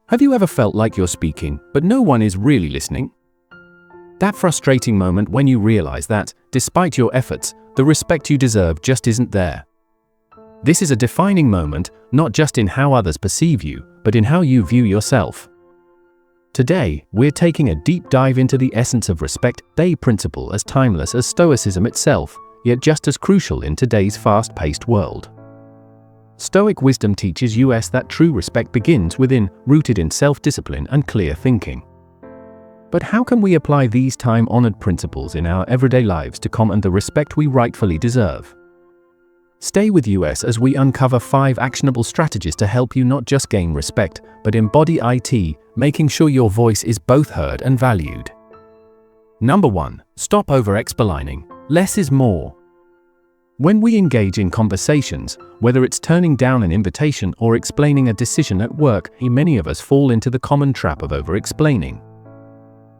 Have you ever felt like you're speaking, but no one is really listening? That frustrating moment when you realize that, despite your efforts, the respect you deserve just isn't there. This is a defining moment, not just in how others perceive you, but in how you view yourself. Today, we're taking a deep dive into the essence of respect, a principle as timeless as Stoicism itself, yet just as crucial in today's fast-paced world. Stoic wisdom teaches us that true respect begins within, rooted in self-discipline and clear thinking. But how can we apply these time-honored principles in our everyday lives to command the respect we rightfully deserve? Stay with us as we uncover 5 actionable strategies to help you not just gain respect, but embody it, making sure your voice is both heard and valued. Number 1. Stop over-explaining. Less is more. When we engage in conversations, whether it's turning down an invitation or explaining a decision at work, many of us fall into the common trap of over-explaining.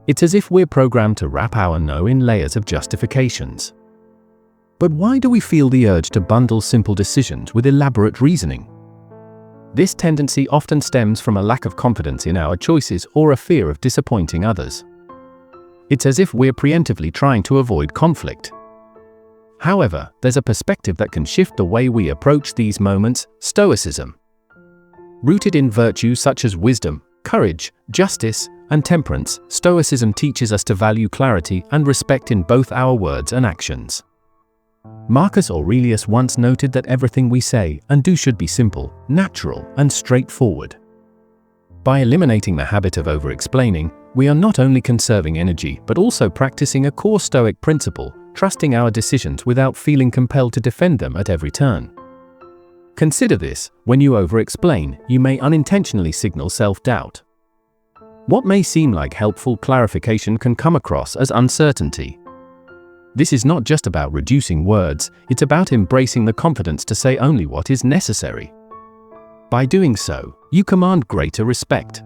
It's as if we're programmed to wrap our no in layers of justifications. But why do we feel the urge to bundle simple decisions with elaborate reasoning? This tendency often stems from a lack of confidence in our choices or a fear of disappointing others. It's as if we're preemptively trying to avoid conflict. However, there's a perspective that can shift the way we approach these moments: Stoicism. Rooted in virtues such as wisdom, courage, justice, and temperance, Stoicism teaches us to value clarity and respect in both our words and actions. Marcus Aurelius once noted that everything we say and do should be simple, natural, and straightforward. By eliminating the habit of over-explaining, we are not only conserving energy but also practicing a core Stoic principle, trusting our decisions without feeling compelled to defend them at every turn. Consider this: when you over-explain, you may unintentionally signal self-doubt. What may seem like helpful clarification can come across as uncertainty. This is not just about reducing words, it's about embracing the confidence to say only what is necessary. By doing so, you command greater respect.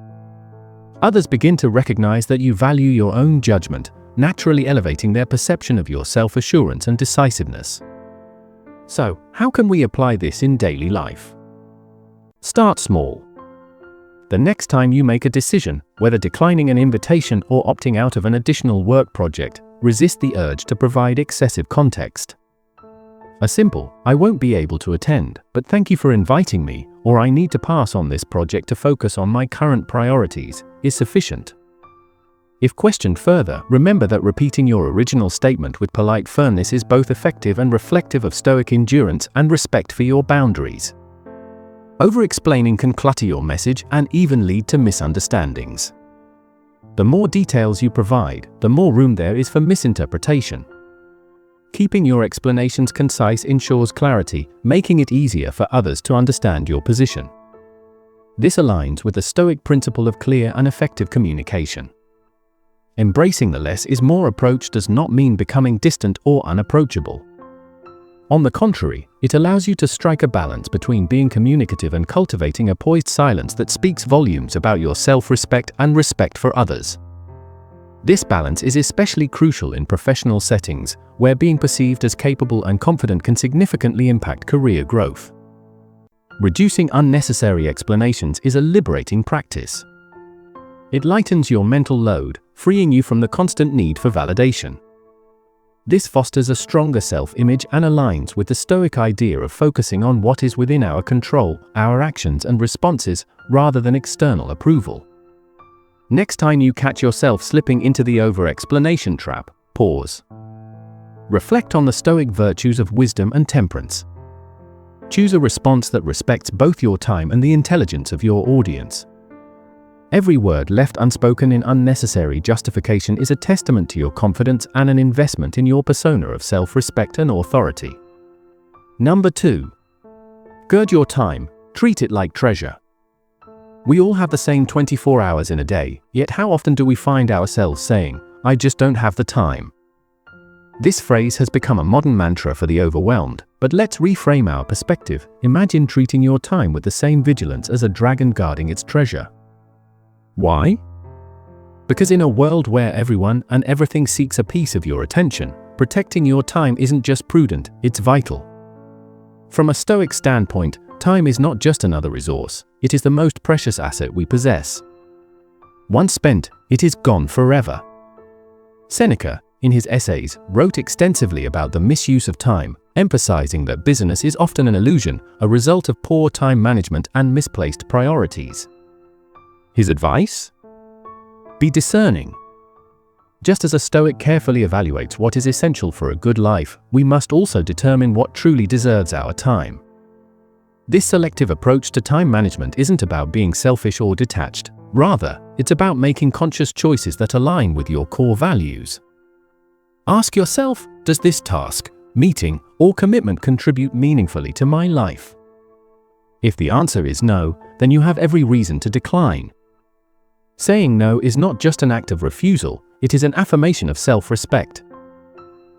Others begin to recognize that you value your own judgment, naturally elevating their perception of your self-assurance and decisiveness. So, how can we apply this in daily life? Start small. The next time you make a decision, whether declining an invitation or opting out of an additional work project, resist the urge to provide excessive context. A simple, "I won't be able to attend, but thank you for inviting me," or "I need to pass on this project to focus on my current priorities," is sufficient. If questioned further, remember that repeating your original statement with polite firmness is both effective and reflective of Stoic endurance and respect for your boundaries. Over-explaining can clutter your message and even lead to misunderstandings. The more details you provide, the more room there is for misinterpretation. Keeping your explanations concise ensures clarity, making it easier for others to understand your position. This aligns with the Stoic principle of clear and effective communication. Embracing the less is more approach does not mean becoming distant or unapproachable. On the contrary, it allows you to strike a balance between being communicative and cultivating a poised silence that speaks volumes about your self-respect and respect for others. This balance is especially crucial in professional settings, where being perceived as capable and confident can significantly impact career growth. Reducing unnecessary explanations is a liberating practice. It lightens your mental load, freeing you from the constant need for validation. This fosters a stronger self-image and aligns with the Stoic idea of focusing on what is within our control, our actions and responses, rather than external approval. Next time you catch yourself slipping into the over-explanation trap, pause. Reflect on the Stoic virtues of wisdom and temperance. Choose a response that respects both your time and the intelligence of your audience. Every word left unspoken in unnecessary justification is a testament to your confidence and an investment in your persona of self-respect and authority. Number 2. Gird your time, treat it like treasure. We all have the same 24 hours in a day, yet how often do we find ourselves saying, "I just don't have the time"? This phrase has become a modern mantra for the overwhelmed, but let's reframe our perspective. Imagine treating your time with the same vigilance as a dragon guarding its treasure. Why? Because in a world where everyone and everything seeks a piece of your attention, protecting your time isn't just prudent, it's vital. From a Stoic standpoint, time is not just another resource, it is the most precious asset we possess. Once spent, it is gone forever. Seneca, in his essays, wrote extensively about the misuse of time, emphasizing that busyness is often an illusion, a result of poor time management and misplaced priorities. His advice? Be discerning. Just as a Stoic carefully evaluates what is essential for a good life, we must also determine what truly deserves our time. This selective approach to time management isn't about being selfish or detached. Rather, it's about making conscious choices that align with your core values. Ask yourself, does this task, meeting, or commitment contribute meaningfully to my life? If the answer is no, then you have every reason to decline. Saying no is not just an act of refusal, it is an affirmation of self-respect.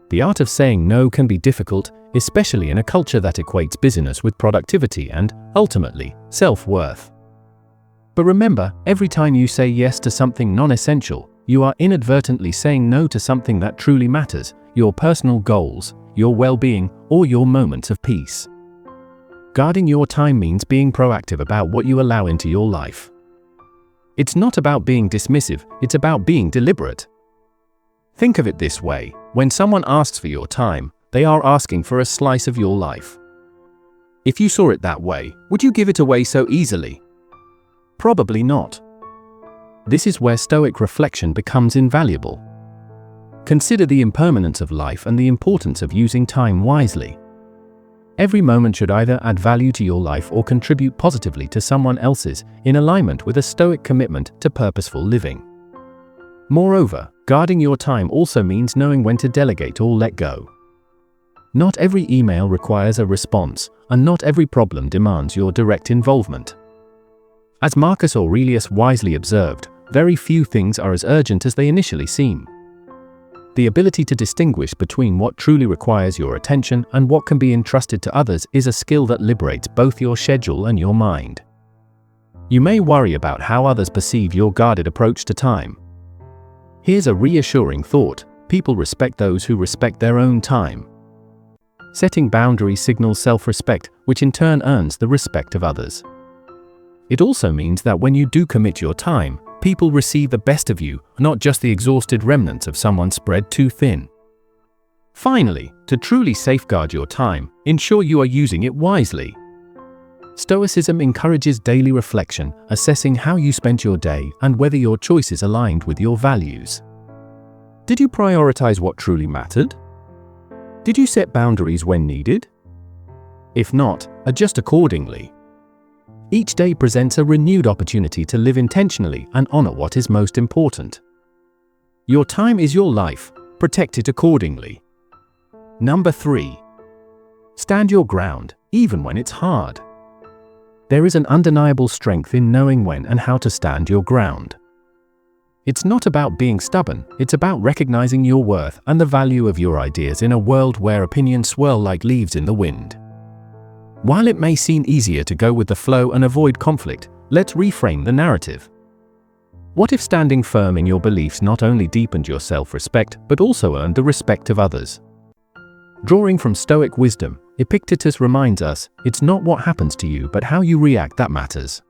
The art of saying no can be difficult, especially in a culture that equates busyness with productivity and, ultimately, self-worth. But remember, every time you say yes to something non-essential, you are inadvertently saying no to something that truly matters, your personal goals, your well-being, or your moments of peace. Guarding your time means being proactive about what you allow into your life. It's not about being dismissive, it's about being deliberate. Think of it this way: when someone asks for your time, they are asking for a slice of your life. If you saw it that way, would you give it away so easily? Probably not. This is where Stoic reflection becomes invaluable. Consider the impermanence of life and the importance of using time wisely. Every moment should either add value to your life or contribute positively to someone else's, in alignment with a Stoic commitment to purposeful living. Moreover, guarding your time also means knowing when to delegate or let go. Not every email requires a response, and not every problem demands your direct involvement. As Marcus Aurelius wisely observed, very few things are as urgent as they initially seem. The ability to distinguish between what truly requires your attention and what can be entrusted to others is a skill that liberates both your schedule and your mind. You may worry about how others perceive your guarded approach to time. Here's a reassuring thought: people respect those who respect their own time. Setting boundaries signals self-respect, which in turn earns the respect of others. It also means that when you do commit your time, people receive the best of you, not just the exhausted remnants of someone spread too thin. Finally, to truly safeguard your time, ensure you are using it wisely. Stoicism encourages daily reflection, assessing how you spent your day and whether your choices aligned with your values. Did you prioritize what truly mattered? Did you set boundaries when needed? If not, adjust accordingly. Each day presents a renewed opportunity to live intentionally and honor what is most important. Your time is your life. Protect it accordingly. Number 3. Stand your ground, even when it's hard. There is an undeniable strength in knowing when and how to stand your ground. It's not about being stubborn, it's about recognizing your worth and the value of your ideas in a world where opinions swirl like leaves in the wind. While it may seem easier to go with the flow and avoid conflict, let's reframe the narrative. What if standing firm in your beliefs not only deepened your self-respect, but also earned the respect of others? Drawing from Stoic wisdom, Epictetus reminds us, it's not what happens to you but how you react that matters.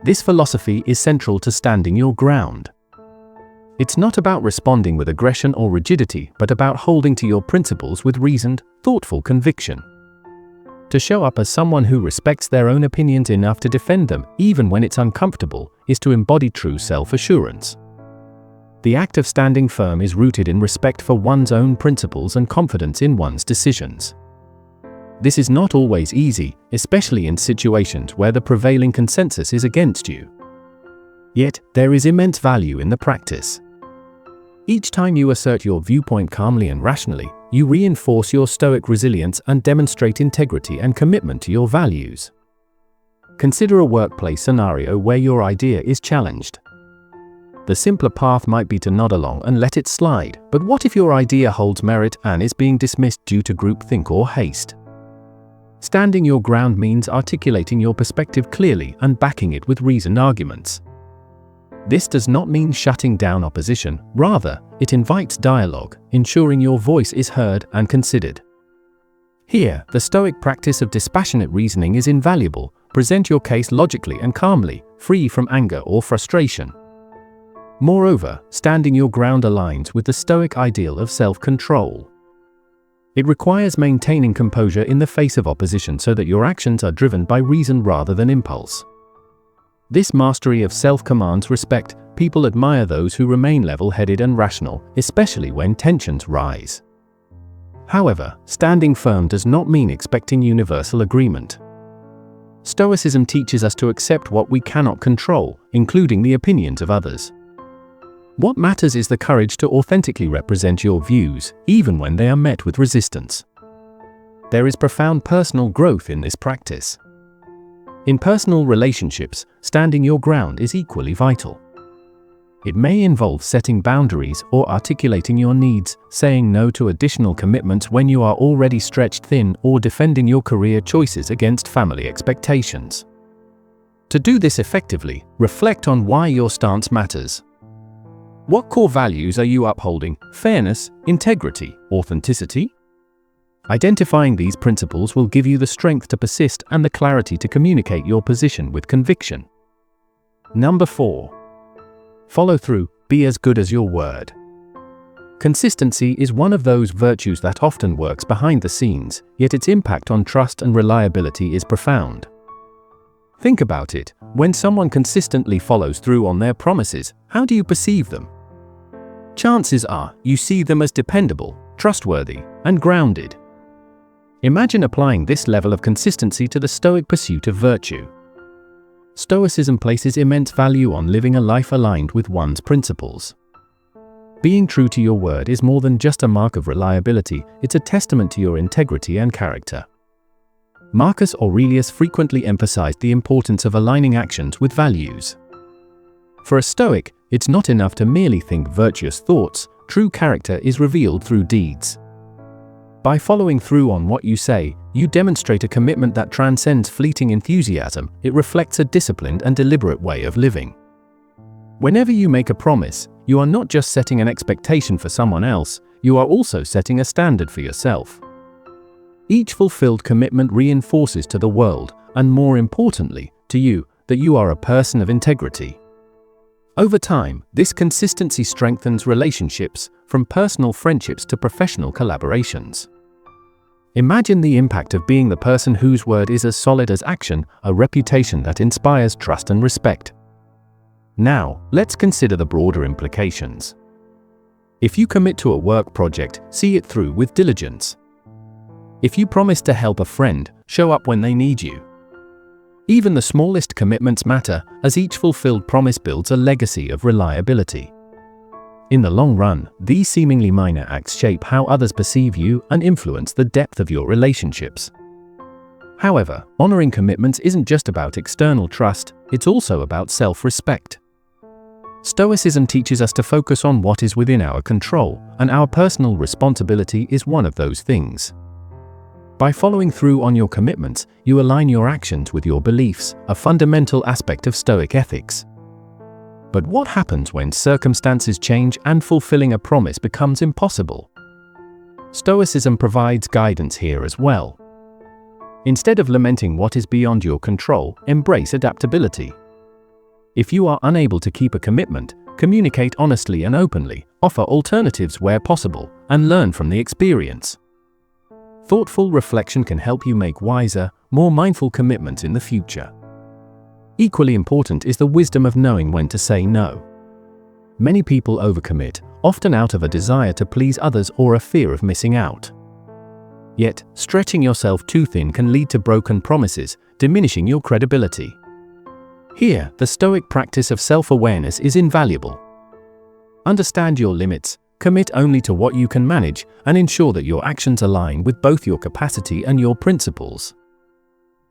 This philosophy is central to standing your ground. It's not about responding with aggression or rigidity, but about holding to your principles with reasoned, thoughtful conviction. To show up as someone who respects their own opinions enough to defend them, even when it's uncomfortable, is to embody true self-assurance. The act of standing firm is rooted in respect for one's own principles and confidence in one's decisions. This is not always easy, especially in situations where the prevailing consensus is against you. Yet, there is immense value in the practice. Each time you assert your viewpoint calmly and rationally, you reinforce your Stoic resilience and demonstrate integrity and commitment to your values. Consider a workplace scenario where your idea is challenged. The simpler path might be to nod along and let it slide, but what if your idea holds merit and is being dismissed due to groupthink or haste? Standing your ground means articulating your perspective clearly and backing it with reasoned arguments. This does not mean shutting down opposition, rather, it invites dialogue, ensuring your voice is heard and considered. Here, the Stoic practice of dispassionate reasoning is invaluable. Present your case logically and calmly, free from anger or frustration. Moreover, standing your ground aligns with the Stoic ideal of self-control. It requires maintaining composure in the face of opposition so that your actions are driven by reason rather than impulse. This mastery of self commands respect. People admire those who remain level-headed and rational, especially when tensions rise. However, standing firm does not mean expecting universal agreement. Stoicism teaches us to accept what we cannot control, including the opinions of others. What matters is the courage to authentically represent your views, even when they are met with resistance. There is profound personal growth in this practice. In personal relationships, standing your ground is equally vital. It may involve setting boundaries or articulating your needs, saying no to additional commitments when you are already stretched thin, or defending your career choices against family expectations. To do this effectively, reflect on why your stance matters. What core values are you upholding? Fairness, integrity, authenticity? Identifying these principles will give you the strength to persist and the clarity to communicate your position with conviction. Number 4. Follow through. Be as good as your word. Consistency is one of those virtues that often works behind the scenes, yet its impact on trust and reliability is profound. Think about it. When someone consistently follows through on their promises, how do you perceive them? Chances are you see them as dependable, trustworthy, and grounded. Imagine applying this level of consistency to the Stoic pursuit of virtue. Stoicism places immense value on living a life aligned with one's principles. Being true to your word is more than just a mark of reliability, it's a testament to your integrity and character. Marcus Aurelius frequently emphasized the importance of aligning actions with values. For a Stoic, it's not enough to merely think virtuous thoughts. True character is revealed through deeds. By following through on what you say, you demonstrate a commitment that transcends fleeting enthusiasm. It reflects a disciplined and deliberate way of living. Whenever you make a promise, you are not just setting an expectation for someone else, you are also setting a standard for yourself. Each fulfilled commitment reinforces to the world, and more importantly, to you, that you are a person of integrity. Over time, this consistency strengthens relationships, from personal friendships to professional collaborations. Imagine the impact of being the person whose word is as solid as action, a reputation that inspires trust and respect. Now, let's consider the broader implications. If you commit to a work project, see it through with diligence. If you promise to help a friend, show up when they need you. Even the smallest commitments matter, as each fulfilled promise builds a legacy of reliability. In the long run, these seemingly minor acts shape how others perceive you and influence the depth of your relationships. However, honoring commitments isn't just about external trust, it's also about self-respect. Stoicism teaches us to focus on what is within our control, and our personal responsibility is one of those things. By following through on your commitments, you align your actions with your beliefs, a fundamental aspect of Stoic ethics. But what happens when circumstances change and fulfilling a promise becomes impossible? Stoicism provides guidance here as well. Instead of lamenting what is beyond your control, embrace adaptability. If you are unable to keep a commitment, communicate honestly and openly, offer alternatives where possible, and learn from the experience. Thoughtful reflection can help you make wiser, more mindful commitments in the future. Equally important is the wisdom of knowing when to say no. Many people overcommit, often out of a desire to please others or a fear of missing out. Yet, stretching yourself too thin can lead to broken promises, diminishing your credibility. Here, the Stoic practice of self-awareness is invaluable. Understand your limits, commit only to what you can manage, and ensure that your actions align with both your capacity and your principles.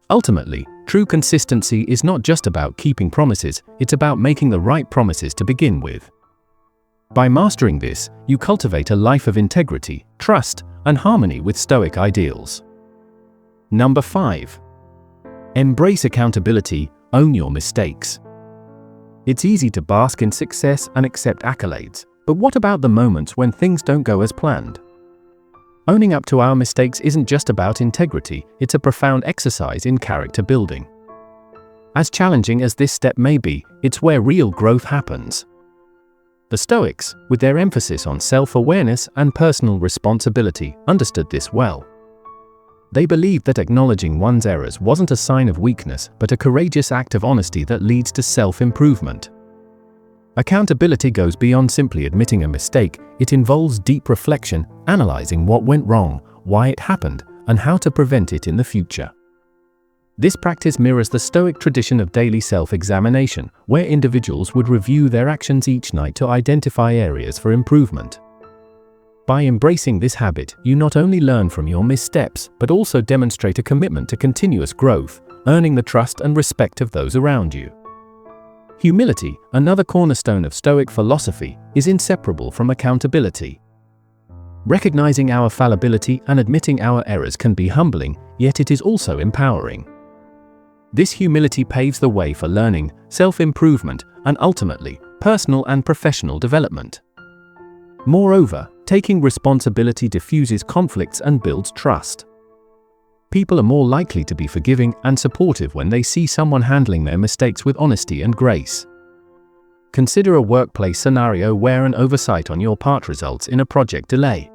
Ultimately, true consistency is not just about keeping promises, it's about making the right promises to begin with. By mastering this, you cultivate a life of integrity, trust, and harmony with Stoic ideals. Number 5. Embrace accountability, own your mistakes. It's easy to bask in success and accept accolades, but what about the moments when things don't go as planned? Owning up to our mistakes isn't just about integrity, it's a profound exercise in character building. As challenging as this step may be, it's where real growth happens. The Stoics, with their emphasis on self-awareness and personal responsibility, understood this well. They believed that acknowledging one's errors wasn't a sign of weakness, but a courageous act of honesty that leads to self-improvement. Accountability goes beyond simply admitting a mistake. It involves deep reflection, analyzing what went wrong, why it happened, and how to prevent it in the future. This practice mirrors the Stoic tradition of daily self-examination, where individuals would review their actions each night to identify areas for improvement. By embracing this habit, you not only learn from your missteps, but also demonstrate a commitment to continuous growth, earning the trust and respect of those around you. Humility, another cornerstone of Stoic philosophy, is inseparable from accountability. Recognizing our fallibility and admitting our errors can be humbling, yet it is also empowering. This humility paves the way for learning, self-improvement, and ultimately, personal and professional development. Moreover, taking responsibility diffuses conflicts and builds trust. People are more likely to be forgiving and supportive when they see someone handling their mistakes with honesty and grace. Consider a workplace scenario where an oversight on your part results in a project delay.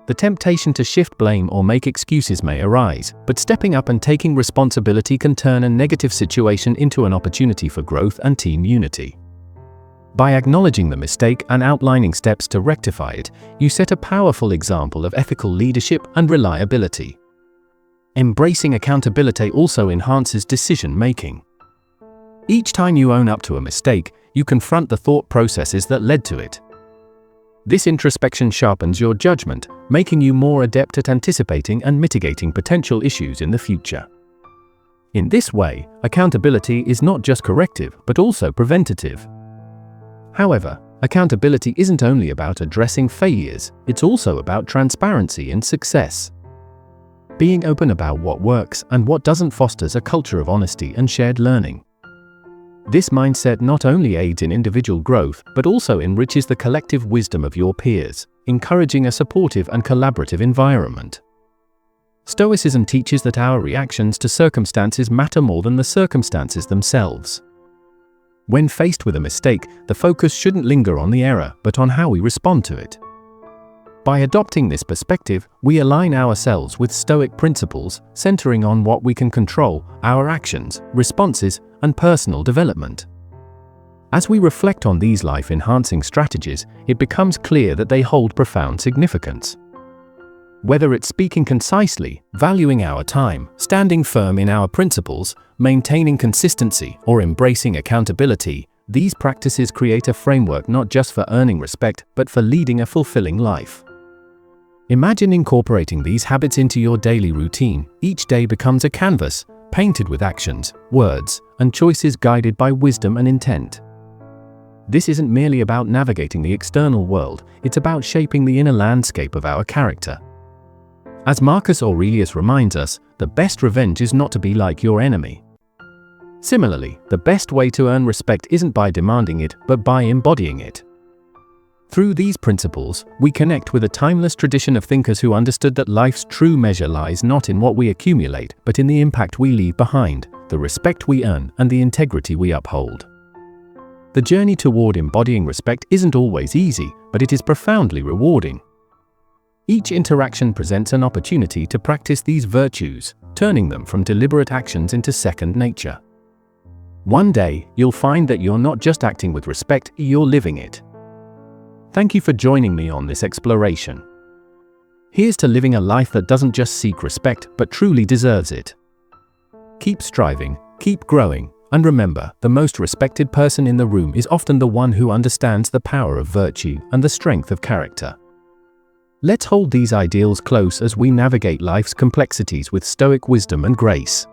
The temptation to shift blame or make excuses may arise, but stepping up and taking responsibility can turn a negative situation into an opportunity for growth and team unity. By acknowledging the mistake and outlining steps to rectify it, you set a powerful example of ethical leadership and reliability. Embracing accountability also enhances decision-making. Each time you own up to a mistake, you confront the thought processes that led to it. This introspection sharpens your judgment, making you more adept at anticipating and mitigating potential issues in the future. In this way, accountability is not just corrective, but also preventative. However, accountability isn't only about addressing failures, it's also about transparency and success. Being open about what works and what doesn't fosters a culture of honesty and shared learning. This mindset not only aids in individual growth, but also enriches the collective wisdom of your peers, encouraging a supportive and collaborative environment. Stoicism teaches that our reactions to circumstances matter more than the circumstances themselves. When faced with a mistake, the focus shouldn't linger on the error, but on how we respond to it. By adopting this perspective, we align ourselves with Stoic principles, centering on what we can control, our actions, responses, and personal development. As we reflect on these life-enhancing strategies, it becomes clear that they hold profound significance. Whether it's speaking concisely, valuing our time, standing firm in our principles, maintaining consistency, or embracing accountability, these practices create a framework not just for earning respect, but for leading a fulfilling life. Imagine incorporating these habits into your daily routine. Each day becomes a canvas, painted with actions, words, and choices guided by wisdom and intent. This isn't merely about navigating the external world, it's about shaping the inner landscape of our character. As Marcus Aurelius reminds us, the best revenge is not to be like your enemy. Similarly, the best way to earn respect isn't by demanding it, but by embodying it. Through these principles, we connect with a timeless tradition of thinkers who understood that life's true measure lies not in what we accumulate, but in the impact we leave behind, the respect we earn, and the integrity we uphold. The journey toward embodying respect isn't always easy, but it is profoundly rewarding. Each interaction presents an opportunity to practice these virtues, turning them from deliberate actions into second nature. One day, you'll find that you're not just acting with respect, you're living it. Thank you for joining me on this exploration. Here's to living a life that doesn't just seek respect, but truly deserves it. Keep striving, keep growing, and remember, the most respected person in the room is often the one who understands the power of virtue and the strength of character. Let's hold these ideals close as we navigate life's complexities with Stoic wisdom and grace.